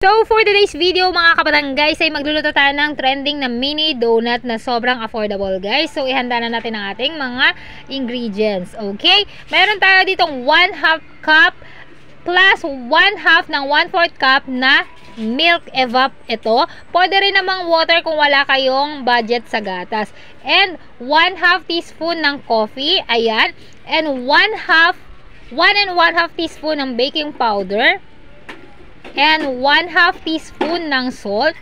So, for today's video mga kabatanggay, ay magluluto tayo ng trending na mini donut na sobrang affordable guys. So, ihanda na natin ang ating mga ingredients. Okay? Meron tayo ditong 1/2 cup plus 1/2 ng 1/4 cup na milk evap ito. Pwede rin namang water kung wala kayong budget sa gatas. And 1/2 teaspoon ng coffee. Ayan. And 1 and 1/2 teaspoon ng baking powder. And 1/2 teaspoon ng salt,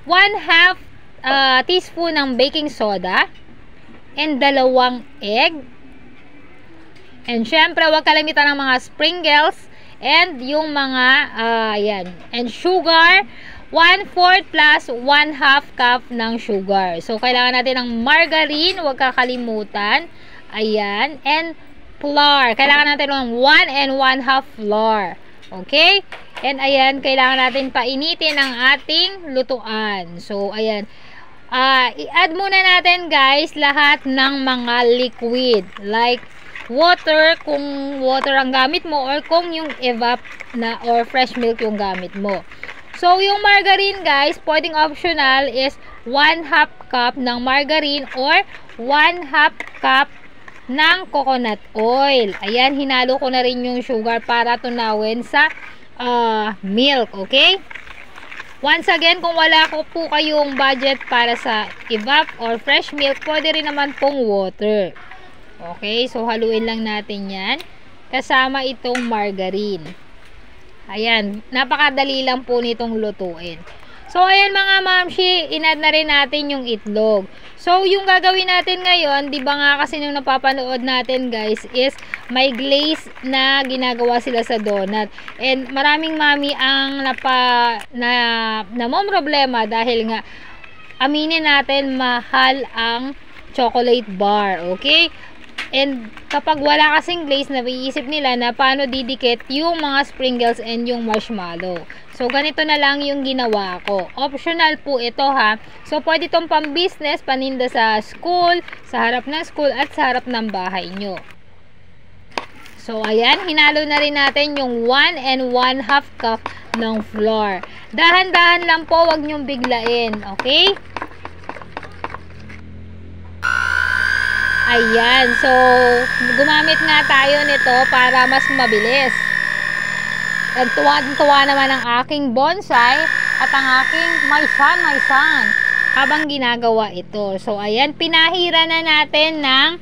1/2 teaspoon ng baking soda, and 2 egg. And syempre, huwag kalimitan ng mga sprinkles and yung mga yan. And sugar, 1/4 plus 1/2 cup ng sugar. So, kailangan natin ng margarine, huwag kakalimutan. Ayan. And flour. Kailangan natin ng 1 and 1/2 flour. Okay? And ayan, kailangan natin painitin ang ating lutuan. So, ayan. I-add muna natin guys lahat ng mga liquid. Like water, kung water ang gamit mo or kung yung evap na or fresh milk yung gamit mo. So, yung margarine guys, pwedeng optional is 1/2 cup ng margarine or 1/2 cup ng coconut oil. Ayan, hinalo ko na rin yung sugar para tunawin sa milk, okay? Once again, kung wala ko po kayong budget para sa evap or fresh milk, pwede rin naman pong water. Okay, so haluin lang natin yan kasama itong margarine. Ayan, napakadali lang po nitong lutuin. So, ayan mga mamshi, in-add na rin natin yung itlog. So, yung gagawin natin ngayon, di ba nga kasi nung napapanood natin guys, is may glaze na ginagawa sila sa donut. And maraming mami ang namong problema dahil nga, aminin natin, mahal ang chocolate bar. Okay? And kapag wala kasing glaze, nabiisip nila na paano didikit yung mga sprinkles and yung marshmallow. So, ganito na lang yung ginawa ko. Optional po ito ha. So, pwede itong pang-business, paninda sa school, sa harap ng school, at sa harap ng bahay nyo. So, ayan. Hinalo na rin natin yung 1 and 1/2 cup ng flour. Dahan-dahan lang po, wag nyong biglain. Okay? Ayan. So, gumamit nga tayo nito para mas mabilis. At tuwa naman ang aking bonsai at ang aking my son habang ginagawa ito. So, ayan, pinahira na natin ng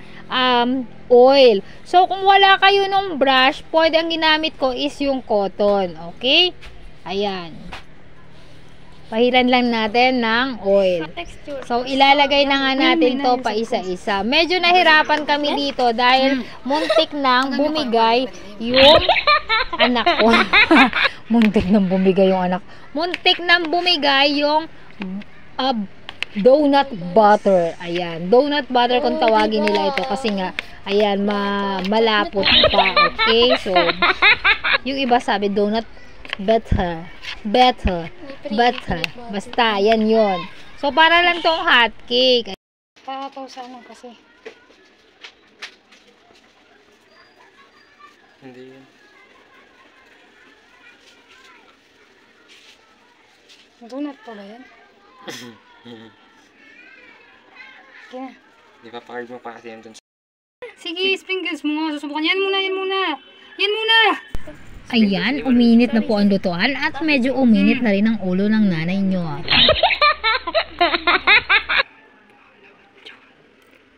oil. So, kung wala kayo ng brush, pwede ang ginamit ko is yung cotton. Okay? Ayan. Pahiran lang natin ng oil. So, ilalagay na nga natin to pa isa-isa. Medyo nahirapan kami dito dahil muntik nang bumigay yung anak ko. Muntik nang bumigay yung anak. Muntik nang bumigay yung donut butter. Ayan. Donut butter kung tawagin nila ito. Kasi nga, ayan, malapot pa. Okay? So, yung iba sabi donut better. Basta, yan yun. So, para lang tong hot cake. Tataw sa ano kasi. Hindi yun. Donut pala yan. Kaya. Di pa pa-card mo pa kasi yan dun. Sige, sprinkles mo. Susubukan. Yan muna. Yan muna. Ayan, uminit na po ang lutuan at medyo uminit na rin ang ulo ng nanay nyo.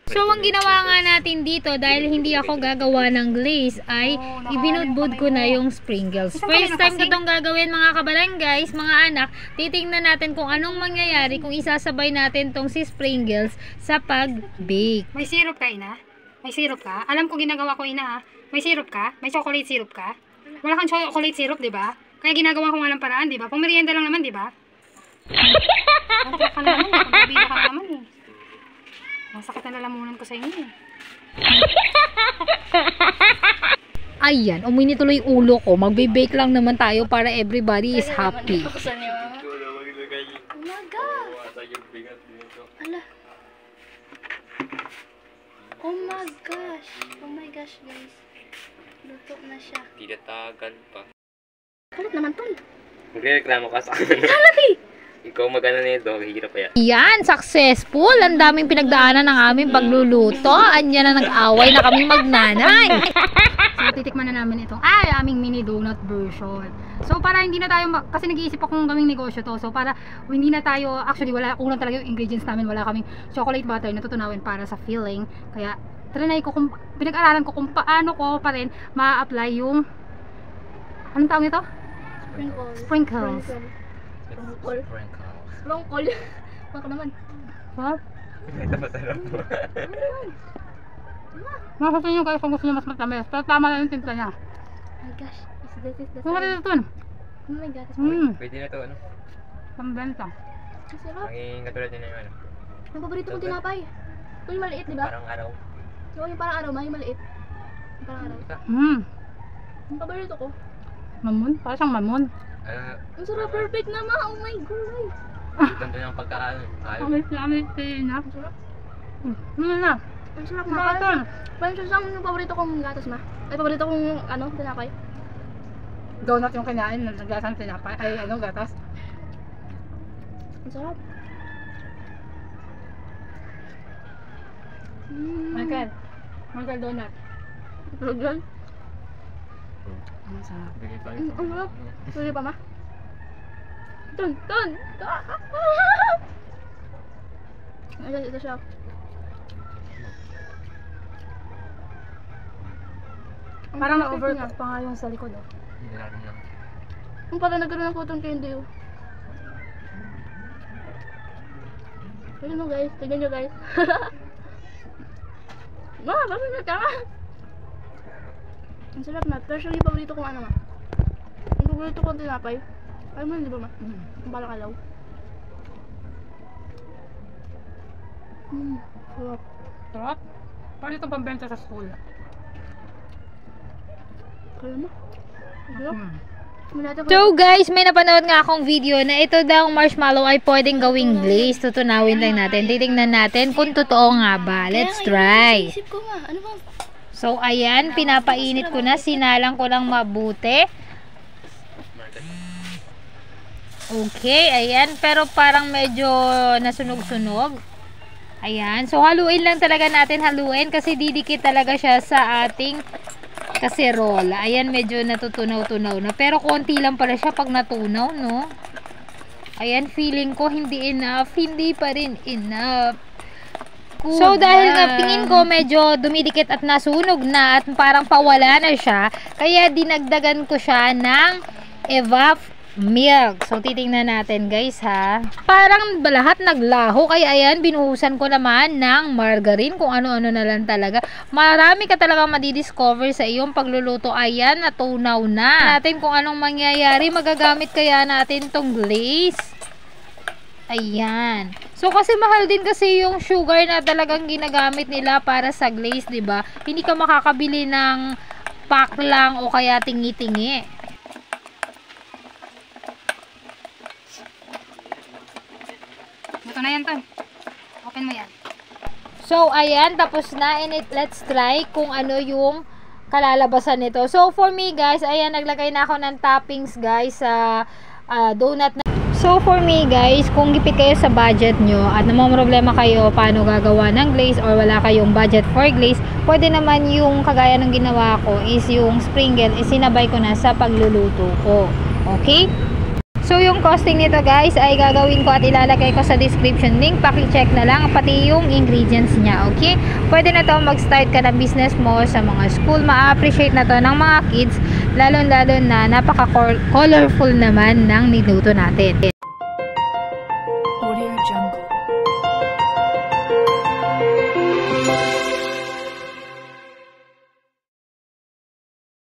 So, ang ginawa nga natin dito, dahil hindi ako gagawa ng glaze, ay ibinudbud ko na yung sprinkles. First time ko itong gagawin mga kabalanggay, mga anak, titingnan natin kung anong mangyayari kung isasabay natin tong si sprinkles sa pag-bake. May syrup ka, ina? May syrup ka? Alam ko ginagawa ko, ina, ha? May syrup ka? May chocolate syrup ka? Wala kang chocolate syrup, di ba? Kaya ginagawa ko nga lang paraan, di ba? Pang merienda lang naman, di ba? Ano ka naman? Pambibida ka naman, eh. Masakit na lalamunan ko sa inyo, eh. Ayan, uminit tuloy ulo ko. Magbe-bake lang naman tayo para everybody is happy. Oh my gosh. Oh my gosh, guys. Luto na siya. Tinatagal pa. Kalat naman to. Magreklamo ka sa akin. Ikaw mag-ano nito, hirap pa yan. Yan, successful. Ang daming pinagdaanan ng aming pagluluto. Anya na nag-away na kaming magnanay. So, titikman na namin itong aming mini donut version. So, para hindi na tayo, kasi nag-iisip akong gawing negosyo to. So, para hindi na tayo, actually, kulang talaga yung ingredients namin. Wala kaming chocolate butter na tutunawin para sa filling. Kaya, trinay ko, pinag-aralan ko kung paano ko pa rin ma-apply yung, anong tawag nito? Sprinkles. Longkol. Baka naman. What? Ito masarap po. Masasin nyo guys kung gusto nyo mas matamis. Pero tama lang yung timpla niya. Oh my gosh. This is the Kung size. ito ito. Oh my god. Pwede na ito, ano? Pambenta. Ang sarap. Maging katulad niya na yung ano. Ang paborito kong tinapay. Ito yung maliit, di ba? Parang araw. Oo, yung parang araw, yung maliit. Yung parang araw. Yung paborito ko. Mamon? Parang siyang mamon. Ang sarap, perfect naman. Oh my god. Ganda ng pagkakaano. Ayaw. Amit na. Ang sarap. Ano na? Ang sarap na. Makaton. Parang siya yung paborito kong gatas ma. Ay, paborito kong tinapay. Donut yung kinain. Naglasan tinapay. Ay, ano, gatas. Ang sarap. Michael donut. Rogan. Ang sarap. Bigay pa Ang sarap. Pwede pa ma? Ton! Ay, ito siya. Parang na-overcook pa nga yung sa likod. Oh. Hindi natin lang. Ang parang nagkaroon ng cotton candy oh. Tignan mo guys, tignan nyo guys. Ma, bakit na ka? Ang sarap na, pero siya yung paborito kong ano ma. Ang paborito kong tinapay. Ay mo, di ba ma? Ang balakalaw. Sarap. Sarap. Parang itong pambenta sa school. Kaya mo? Sarap. So guys, may napanood nga akong video na ito daw marshmallow ay pwedeng gawing glaze. Tutunawin lang natin. Titingnan natin kung totoo nga ba. Let's try. Isip ko nga, ano bang? So ayan, pinapainit ko na. Sinalang ko lang mabuti. Okay, ayan. Pero parang medyo nasunog-sunog. Ayan. So haluin lang talaga natin. Haluin kasi didikit talaga siya sa ating kaserola. Ayan, medyo natutunaw-tunaw na. Pero konti lang pala siya pag natunaw, no? Ayan, feeling ko hindi enough. Hindi pa rin enough. So, dahil nga tingin ko medyo dumidikit at nasunog na at parang pawala na siya, kaya dinagdagan ko siya ng evap milk. So, titingnan natin guys ha. Parang lahat naglaho. Kaya ayan, binuhusan ko naman ng margarine. Kung ano-ano na lang talaga. Marami ka talagang madidiscover sa iyong pagluluto. Ayan, natunaw na. Natin kung anong mangyayari. Magagamit kaya natin tong glaze. Ayan. So, kasi mahal din kasi yung sugar na talagang ginagamit nila para sa glaze, diba? Hindi ka makakabili ng pack lang o kaya tingi-tingi. Ito na yan, Ton. Open mo yan. So, ayan, tapos na. And let's try kung ano yung kalalabasan nito. So, for me, guys, ayan, naglagay na ako ng toppings, guys, sa donut na. So, for me, guys, kung gipit kayo sa budget nyo at namomroblema kayo paano gagawa ng glaze or wala kayong budget for glaze, pwede naman yung kagaya ng ginawa ko is yung sprinkle, isinabay ko na sa pagluluto ko. Okay? So, yung costing nito guys ay gagawin ko at ilalagay ko sa description link. Paki-check na lang pati yung ingredients niya. Okay? Pwede na to mag-start ka ng business mo sa mga school. Ma-appreciate na to ng mga kids. Lalo-lalo na napaka-colorful naman ng niluto natin.